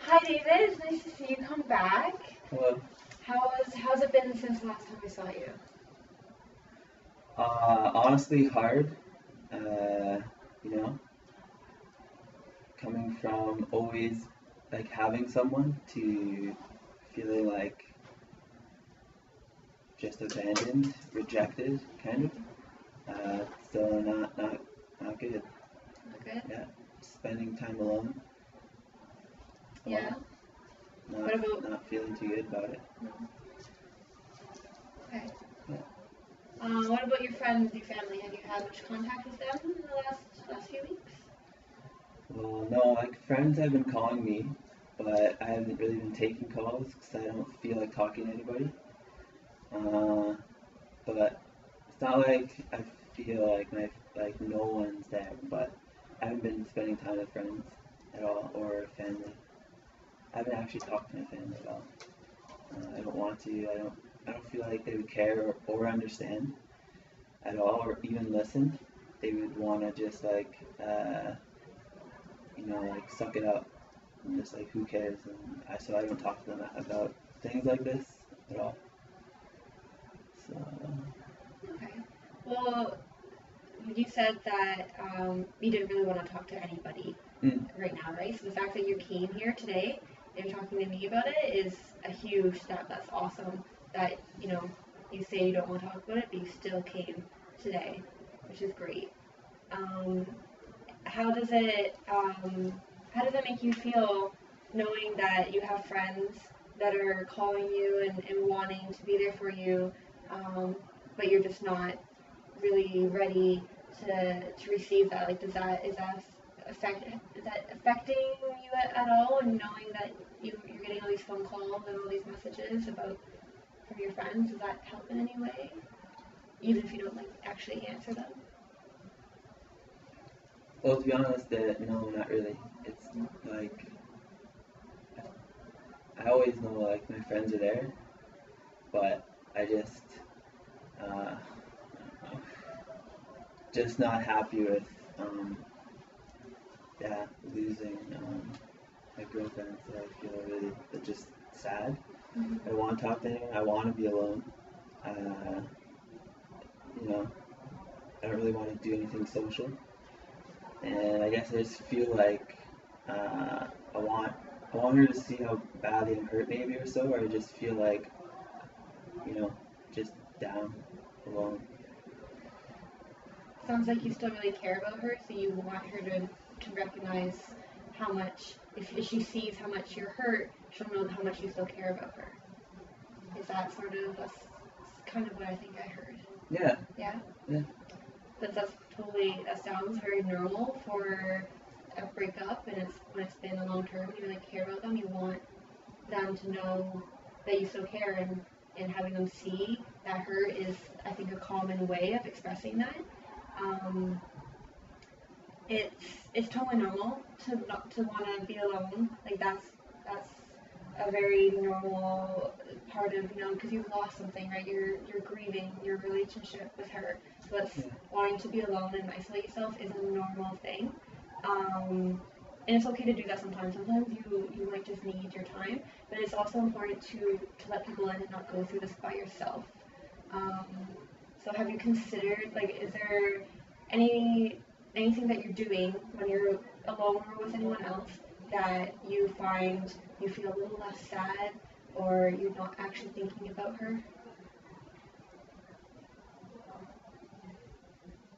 Hi David, it's nice to see you come back. Hello. How's it been since the last time I saw you? Honestly, hard. Uh, you know, coming from always like having someone to feeling like just abandoned, rejected, kind of. So not good. Not good? Yeah, spending time alone. A Yeah. lot. What about? Not feeling too good about it. No. Okay. Yeah. What about your friends, your family? Have you had much contact with them in the last few weeks? Well, no, like friends have been calling me, but I haven't really been taking calls because I don't feel like talking to anybody. Uh, but it's not like I feel like no one's there, but I haven't been spending time with friends at all or family. I haven't actually talked to my family at all. I don't want to. I don't feel like they would care or understand at all or even listen. They would want to just like suck it up and just like who cares. And so I don't talk to them about things like this at all. So Okay. Well, you said that you didn't really want to talk to anybody right now, right? So the fact that you came here today and you're talking to me about it is a huge step. That's awesome. That you say you don't want to talk about it, but you still came today, which is great. Um, how does it make you feel knowing that you have friends that are calling you and wanting to be there for you, but you're just not really ready to receive that? Like, is that affecting you at all? And knowing that you're getting all these phone calls and all these messages from your friends, does that help in any way? Even if you don't like actually answer them? well, to be honest, no, not really. It's like I always know like my friends are there, but I just uh, just not happy with um, yeah, losing my girlfriend. So I feel really just sad. Mm-hmm. I don't want to talk to anyone. I want to be alone. Uh, you know, I don't really want to do anything social. And I guess I just feel like I want her to see how badly I'm hurt, maybe or so, or I just feel like just down, alone. Sounds like you still really care about her, so you want her to recognize how much, if she sees how much you're hurt, she'll know how much you still care about her. Is that that's kind of what I think I heard? Yeah. Yeah? Yeah. That sounds very normal for a breakup, and when it's been a long term, you really care about them, you want them to know that you still care, and having them see that hurt is, I think, a common way of expressing that. Um, it's totally normal to not to want to be alone. Like that's a very normal part of because you've lost something, right? You're grieving your relationship with her. So that's wanting to be alone and isolate yourself is a normal thing. And it's okay to do that sometimes. Sometimes you might just need your time, but it's also important to let people in and not go through this by yourself. Um, so have you considered, like, is there anything that you're doing when you're alone or with anyone else that you find you feel a little less sad, or you're not actually thinking about her?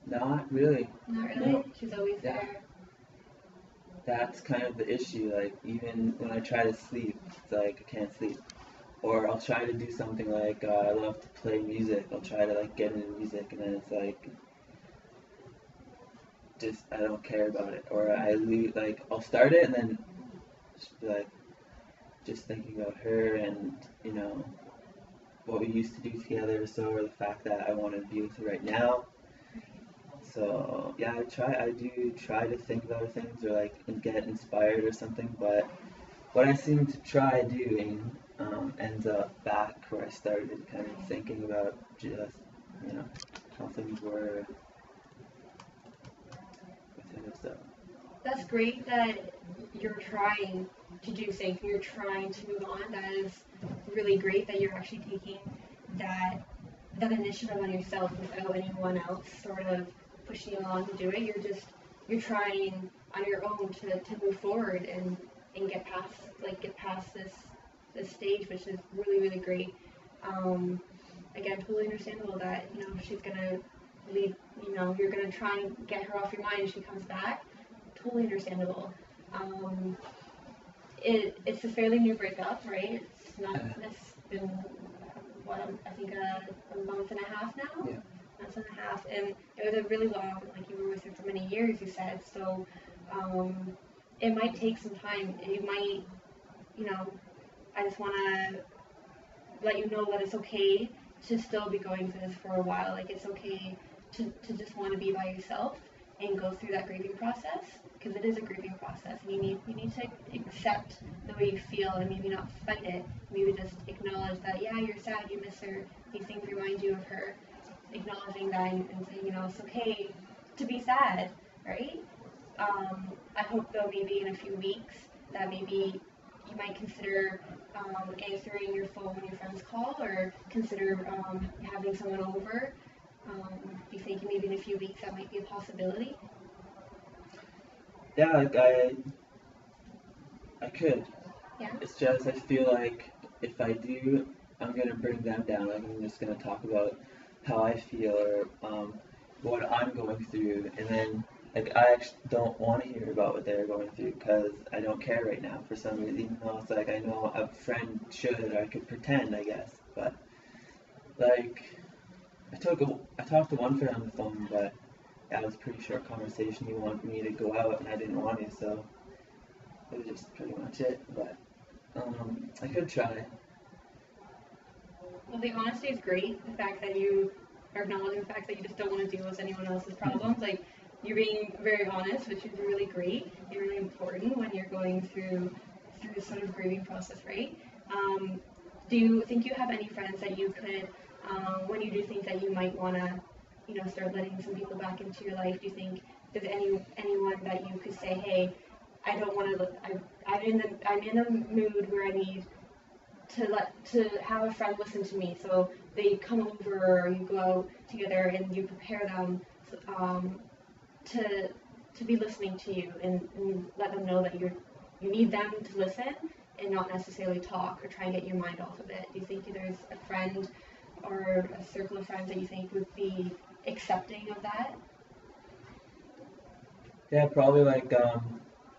Not really. Not really? No. She's always Yeah. there. That's kind of the issue. Like even when I try to sleep, it's like I can't sleep. Or I'll try to do something like I love to play music. I'll try to like get into music, and then it's like just I don't care about it. Or I leave like I'll start it and then just be like just thinking about her and what we used to do together. So or the fact that I want to be with her right now. So yeah, I do try to think about things or like get inspired or something, but what I seem to try doing ends up back where I started, kind of thinking about just how things were with her. So That's great that you're trying to do things and you're trying to move on. That is really great that you're actually taking that initiative on yourself without anyone else sort of pushing you along to do it. You're trying on your own to move forward and get past this stage, which is really, really great. Again, totally understandable that, she's gonna leave, you're gonna try and get her off your mind and she comes back. Totally understandable. It's a fairly new breakup, right? It's not, it's been, I think a month and a half now? Yeah. Month and a half, and it was a really long, you were with her for many years, you said, so, it might take some time. You might, I just want to let you know that it's okay to still be going through this for a while. It's okay to just want to be by yourself and go through that grieving process, because it is a grieving process. And you need to accept the way you feel and maybe not fight it. Maybe just acknowledge that, yeah, you're sad, you miss her, these things remind you of her. Acknowledging that and saying, it's okay to be sad, right? I hope, though, maybe in a few weeks that maybe you might consider answering your phone when your friends call, or consider having someone over. Do you think maybe in a few weeks that might be a possibility? Yeah, I could. Yeah. It's just I feel like if I do, I'm gonna bring them down. I'm just gonna talk about how I feel or what I'm going through, and then I actually don't want to hear about what they're going through because I don't care right now for some reason. Even though it's I know a friend should, or I could pretend, I guess. But I talked to one friend on the phone, but that was a pretty short conversation. He wanted me to go out, and I didn't want to, so it was just pretty much it. But I could try. Well, the honesty is great. The fact that you are acknowledging the fact that you just don't want to deal with anyone else's problems. You're being very honest, which is really great and really important when you're going through this sort of grieving process, right? Do you think you have any friends that you could, when you do think that you might want to, start letting some people back into your life, do you think there's anyone that you could say, hey, I don't want to, I'm in a mood where I need to have a friend listen to me, so they come over or you go out together and you prepare them to be listening to you and let them know that you need them to listen and not necessarily talk or try and get your mind off of it. Do you think there's a friend or a circle of friends that you think would be accepting of that? Yeah, probably a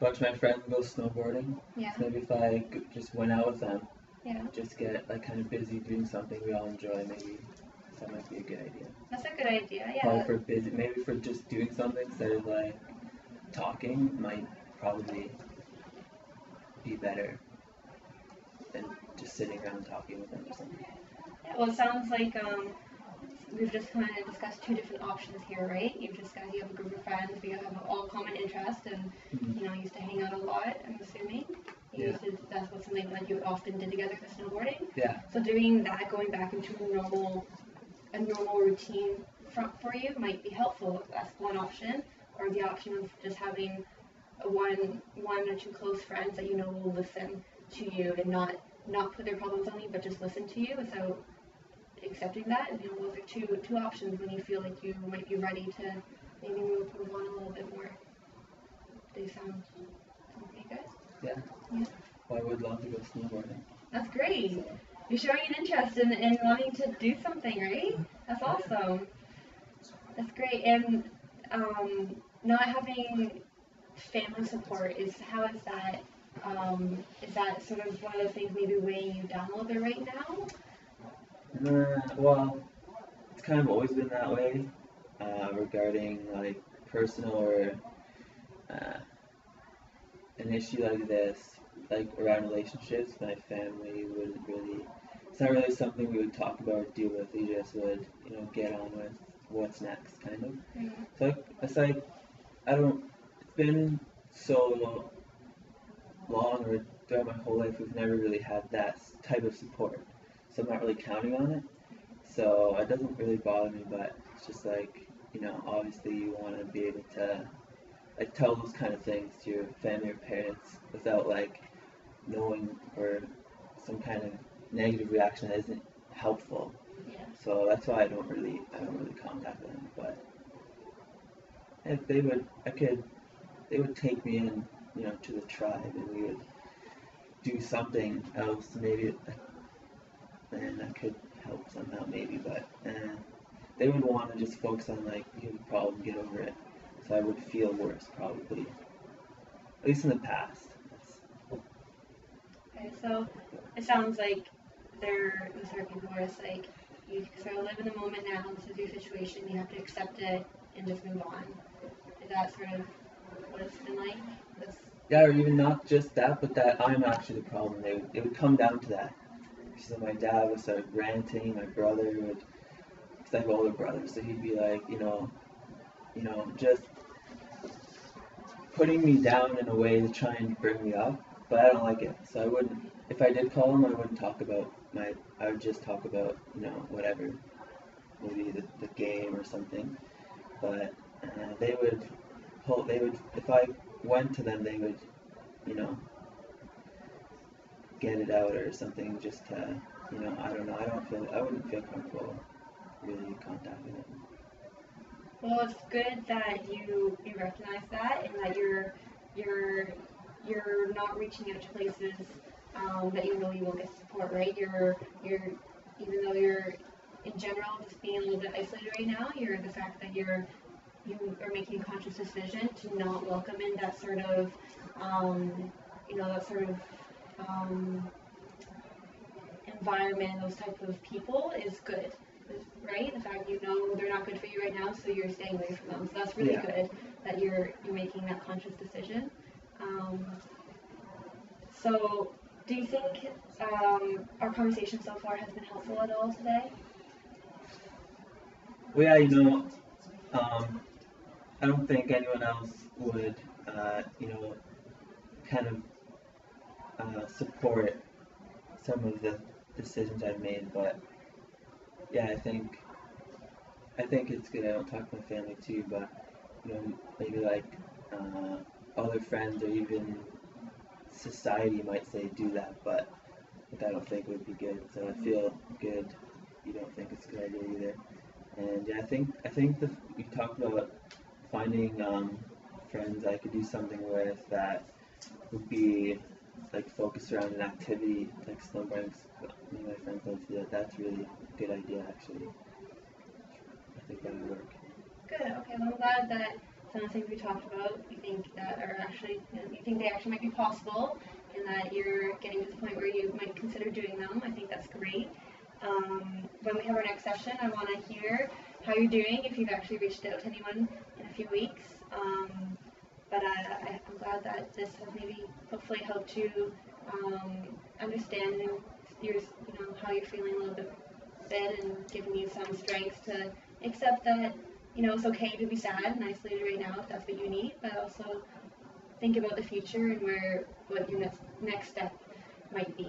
bunch of my friends go snowboarding. Yeah. So maybe if I just went out with them, yeah, just get kind of busy doing something we all enjoy, maybe that might be a good idea. That's a good idea, yeah. Probably maybe for just doing something instead of talking might probably be better than just sitting around talking with them or something. Yeah, well, it sounds like we've just kind of discussed two different options here, right? You have a group of friends, you have all common interests, and used to hang out a lot, I'm assuming. That's something that you often did together for snowboarding. Yeah. So doing that, going back into a normal routine for you might be helpful. That's one option, or the option of just having one or two close friends that will listen to you and not put their problems on you, but just listen to you without accepting that. Those are two options when you feel like you might be ready to maybe move on a little bit more. They sound pretty good. Yeah. Well, I would love to go snowboarding. That's great. You're showing an interest in wanting to do something, right? That's awesome. That's great. And not having family support how is that? Is that sort of one of the things maybe weighing you down a little bit right now? Well, it's kind of always been that way regarding personal or an issue like this, around relationships. My family wouldn't really. It's not really something we would talk about or deal with. We just would, get on with what's next, kind of. Mm-hmm. So it's I don't. It's been so long, or throughout my whole life, we've never really had that type of support. So I'm not really counting on it. So it doesn't really bother me, but it's just obviously you want to be able to tell those kind of things to your family or parents without knowing or some kind of negative reaction that isn't helpful. Yeah. So that's why I don't really contact them. But if they would, they would take me in, to the tribe, and we would do something else, maybe, and that could help somehow, maybe. But they would want to just focus on like, you have a problem, get over it. So I would feel worse, probably, at least in the past. Okay, so it sounds like the certain people where it's like you sort of live in the moment now. This is your situation. You have to accept it and just move on. Is that sort of what it's been like? Yeah, or even not just that, but that I'm actually the problem. It would come down to that. So my dad would start ranting. My brother would, because I have older brothers, so he'd be like, just putting me down in a way to try and bring me up. But I don't like it, so I wouldn't. If I did call him, I wouldn't talk about I would just talk about whatever, maybe the game or something. But they would if I went to them, they would, get it out or something, just to, I don't know. I wouldn't feel comfortable really contacting them. Well, it's good that you recognize that, and that you're not reaching out to places that you really will get support, right? You're even though you're in general just being a little bit isolated right now, the fact that you are making a conscious decision to not welcome in that sort of environment, those type of people is good, right? The fact they're not good for you right now, so you're staying away from them. So that's really good that you're making that conscious decision. So do you think our conversation so far has been helpful at all today? Well, yeah, I don't think anyone else would, kind of support some of the decisions I've made, but yeah, I think it's good. I don't talk to my family too, but maybe like other friends or even society might say do that, but I don't think it would be good. So I feel good. You don't think it's a good idea either. And yeah, I think we talked about finding friends I could do something with that would be like focused around an activity like snowboarding. Me and my friends love to do that. That's really a good idea, actually. I think that would work. Good. Okay. Well, I'm glad that some of the things we talked about, you think they actually might be possible, and that you're getting to the point where you might consider doing them. I think that's great. When we have our next session, I want to hear how you're doing, if you've actually reached out to anyone in a few weeks. But I'm glad that this has maybe hopefully helped you understand how you're feeling a little bit, and giving you some strength to accept that it's okay to be sad and isolated right now if that's what you need, but also think about the future and what your next step might be.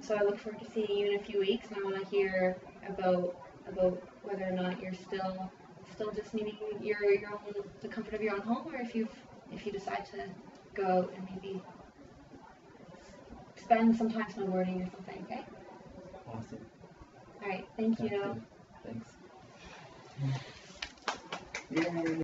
So I look forward to seeing you in a few weeks, and I want to hear about whether or not you're still just needing the comfort of your own home, or if you decide to go out and maybe spend some time snowboarding or something. Okay. Awesome. All right. Thank you. Thanks. Yay.